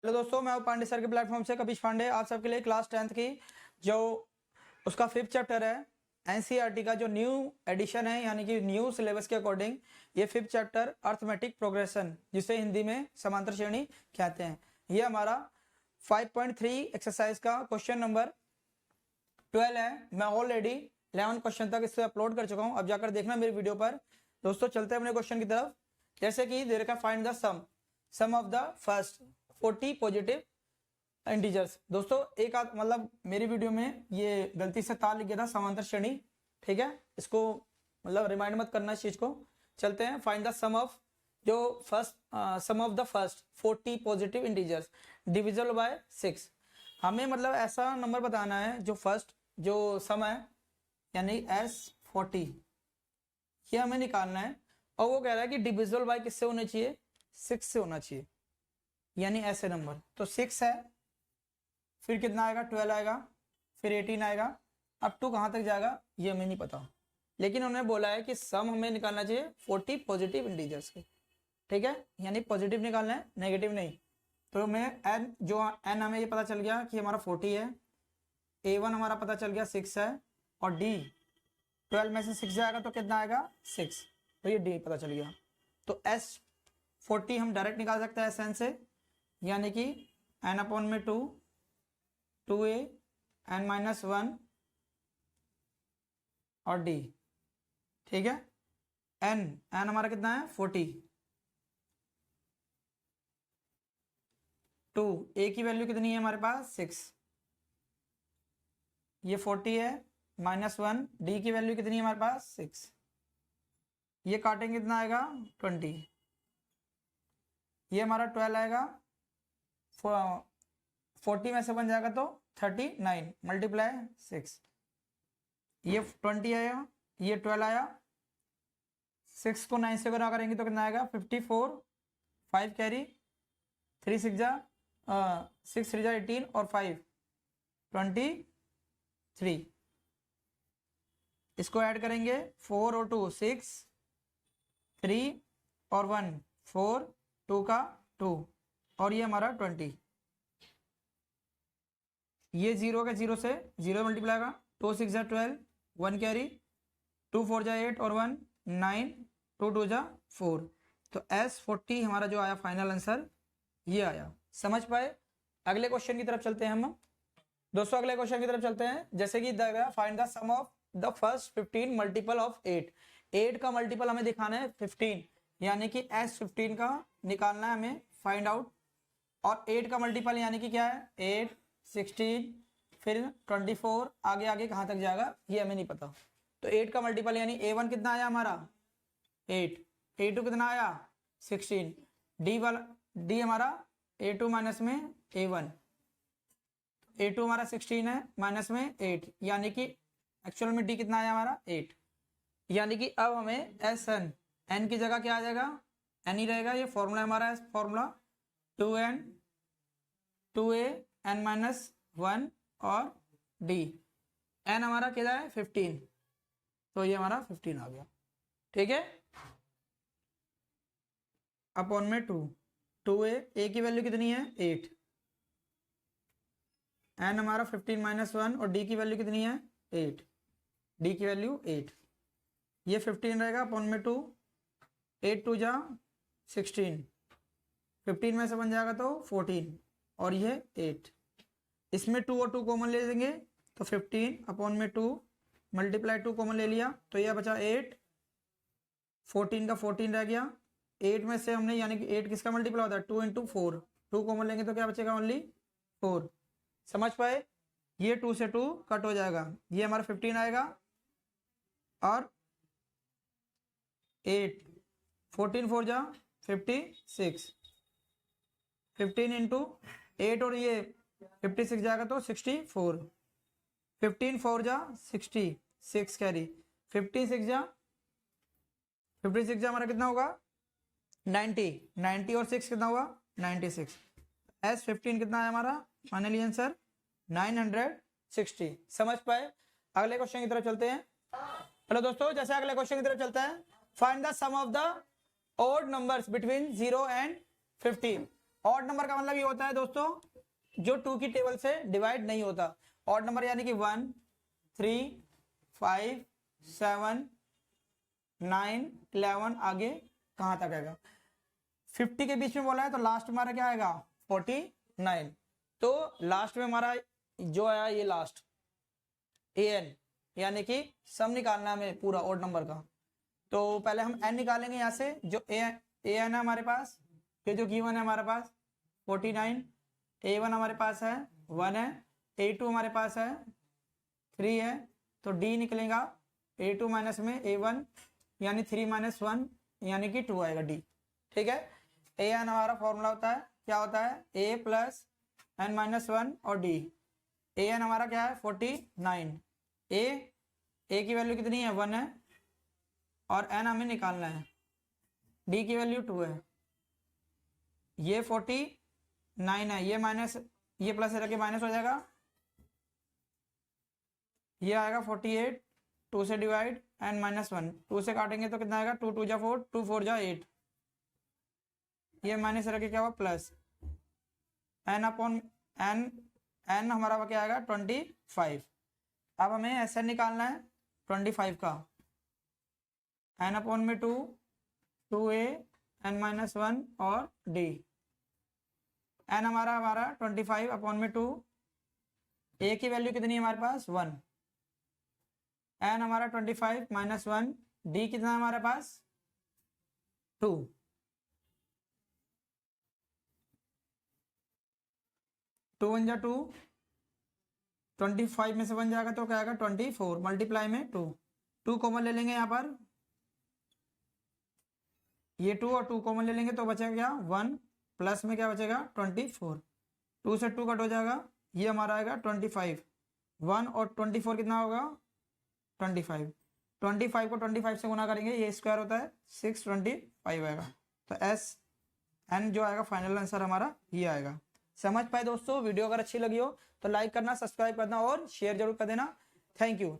Hello दोस्तों, मैं Pandey sir के प्लेटफॉर्म से कपिश पांडे आप सबके लिए क्लास 10th की जो उसका 5th चैप्टर है एनसीईआरटी का जो न्यू एडिशन है, यानी कि न्यू सिलेबस के अकॉर्डिंग ये 5th चैप्टर अर्थमेटिक प्रोग्रेशन, जिसे हिंदी में समांतर श्रेणी कहते हैं, ये हमारा 5.3 एक्सरसाइज का क्वेश्चन नंबर 12 है। मैं ऑलरेडी 11 क्वेश्चन तक इससे अपलोड कर चुका हूँ, अब जाकर देखना मेरी वीडियो पर। दोस्तों चलते हैं अपने क्वेश्चन की तरफ। जैसे कि दे रखा है find the sum of the first 40 positive integers. दोस्तों एक आध मतलब मेरी वीडियो में ये गलती से तार लिख गया था समांतर श्रेणी, ठीक है, इसको मतलब रिमाइंड मत करना इस चीज को। चलते हैं find the sum of the first 40 positive integers divisible by 6। हमें मतलब ऐसा नंबर बताना है जो फर्स्ट जो सम है यानी S40, ये हमें निकालना है। और वो कह रहा है कि डिविजिबल बाय किससे होना चाहिए, 6 से होना चाहिए, यानी ऐसे नंबर। तो 6 है, फिर कितना आएगा 12 आएगा, फिर 18 आएगा, अब टू कहाँ तक जाएगा ये हमें नहीं पता, लेकिन उन्होंने बोला है कि सम हमें निकालना चाहिए 40 पॉजिटिव इंटीजर्स के, ठीक है, यानी पॉजिटिव निकालना है, नेगेटिव नहीं। तो मैं एन जो एन हमें ये पता चल गया कि हमारा 40 है, A1 हमारा पता चल गया 6 है, और D 12 में से 6 जाएगा तो कितना आएगा 6, तो ये D पता चल गया। तो S40 हम डायरेक्ट निकाल सकते हैं SN से, यानी कि n अपॉन में 2 2a n-1 और d, ठीक है। n हमारा कितना है 40, 2 a की वैल्यू कितनी है हमारे पास 6, ये 40 है, -1 d की वैल्यू कितनी है हमारे पास 6, ये काटेंगे कितना आएगा 20, ये हमारा 12 आएगा, 40 में से बन जाएगा तो 39 मल्टीप्लाई 6, ये 20 आया, ये 12 आया, 6 को 9 से गुना करेंगे तो कितना आएगा 54, 5 कैरी, 3 6 जा 6 3 जा 18 और 5 23, इसको ऐड करेंगे 4 और 2 6, 3 और 1 4, 2 का 2, और ये हमारा 20, ये 0 के 0 से 0 मल्टीप्लाई का, 2 6 जा 12, 1 कैरी, 2 4 जा 8 और 1 9, 2 2 जा 4। तो S40 हमारा जो आया फाइनल आंसर ये आया। समझ पाए? अगले क्वेश्चन की तरफ चलते हैं हम दोस्तों, अगले क्वेश्चन की तरफ चलते हैं। जैसे कि find the sum of the first 15 multiple of 8। 8 का मल्टीपल हमें दिखाना है 15, यानी कि S15 का निकालना है हमें फाइंड आउट। और 8 का मल्टीपल यानी कि क्या है 8 16 फिर 24, आगे आगे कहाँ तक जाएगा ये हमें नहीं पता। तो 8 का मल्टीपल यानी A1 कितना आया हमारा 8, A2 कितना आया 16, D हमारा A2 माइनस में A1, A2 हमारा 16 है माइनस में 8, यानी कि एक्चुअल में D कितना आया हमारा 8, यानी कि अब हमें SN N की जगह क्या आ जाएगा N ही रहेगा। ये फॉर्मूला हमारा है, फॉर्मूला 2N 2A n-1 और D, N हमारा क्या है 15, तो ये हमारा 15 आ गया, ठीक है। अपॉन में 2A की वैल्यू कितनी है 8, N हमारा 15 -1 और D की वैल्यू कितनी है 8, D की वैल्यू 8, ये 15 रहेगा अपॉन में 2, 8 2 जा 16, 15 में से बन जाएगा तो 14 और ये 8, इसमें 2 और 2 कॉमन ले लेंगे तो 15 अपॉन में 2 मल्टीप्लाई 2 कॉमन ले लिया तो यह बचा 8, 14 का 14 रह गया, 8 में से हमने यानी कि 8 किसका मल्टीप्लाई होता है 2 × 4, 2 कॉमन लेंगे तो क्या बचेगा ओनली 4। समझ पाए? ये 2 से 2 कट हो जाएगा, ये हमारा 15 आएगा और 8 14 4 जा 56, 15 × 8 और ये 56 जाएगा तो 64, 15 4 जा 60, 6 कैरी, 56 जा हमारा कितना होगा 90 और 6 कितना हुआ 96। S15 कितना है हमारा फाइनली आंसर 960। समझ पाए? अगले क्वेश्चन की तरफ चलते हैं। हेलो दोस्तों, जैसे अगले क्वेश्चन की तरफ चलते हैं, find the sum of the odd numbers between 0 and 15। Odd number का मतलब ये होता है दोस्तों जो 2 की टेबल से डिवाइड नहीं होता। ऑड नंबर यानी कि 1, 3, 5, 7, 9, 11 आगे कहां तक आएगा। 50 के बीच में बोला है तो लास्ट हमारा क्या आएगा 49। तो लास्ट में हमारा जो आया ये लास्ट an यानी कि सम निकालना है हमें पूरा ऑड नंबर का। तो पहले हम n निकालेंगे यहाँ से जो an है हमारे पास, ये जो गिवन है हमारे पास 49, a1 हमारे पास है 1 है, a2 हमारे पास है 3 है, तो d निकलेगा a2 माइनस में a1 यानी 3 माइनस 1 यानी कि 2 आएगा d। ठीक है, an हमारा फॉर्मूला होता है क्या होता है a प्लस n माइनस 1 और d। an हमारा क्या है 49, a की वैल्यू कितनी है 1 है और n हमें निकालना है, d की वैल्यू 2 है, ये 49 है, ये माइनस ये प्लस रखे माइनस हो जाएगा, ये आएगा 48, 2 से डिवाइड n माइनस 1, 2 से काटेंगे तो कितना आएगा 2 2 जा 4, 2 4 जा 8, ये माइनस रखे क्या हुआ प्लस n अपॉन n हमारा क्या आएगा 25। अब हमें ऐसे निकालना है 25 का, n अपॉन में 2, 2a n माइनस 1 और d। n हमारा 25 अपॉन में 2, a की वैल्यू कितनी है हमारे पास 1, n हमारा 25 माइनस 1, d कितना है हमारे पास 2, 2 1 जा 2, 25 में से 1 जाएगा तो क्या आएगा 24 मल्टीप्लाई में 2 कॉमन ले लेंगे यहाँ पर, ये 2 और 2 कॉमन ले लेंगे तो बचेगा क्या 1 प्लस में क्या बचेगा 24, 2 से 2 कट हो जाएगा, ये हमारा आएगा 25, 1 और 24 कितना होगा 25, 25 को 25 से गुना करेंगे ये स्क्वायर होता है 625 आएगा। तो एस एन जो आएगा फाइनल आंसर हमारा ये आएगा। समझ पाए दोस्तों? वीडियो अगर अच्छी लगी हो तो लाइक करना, सब्सक्राइब करना और शेयर जरूर कर देना। Thank you.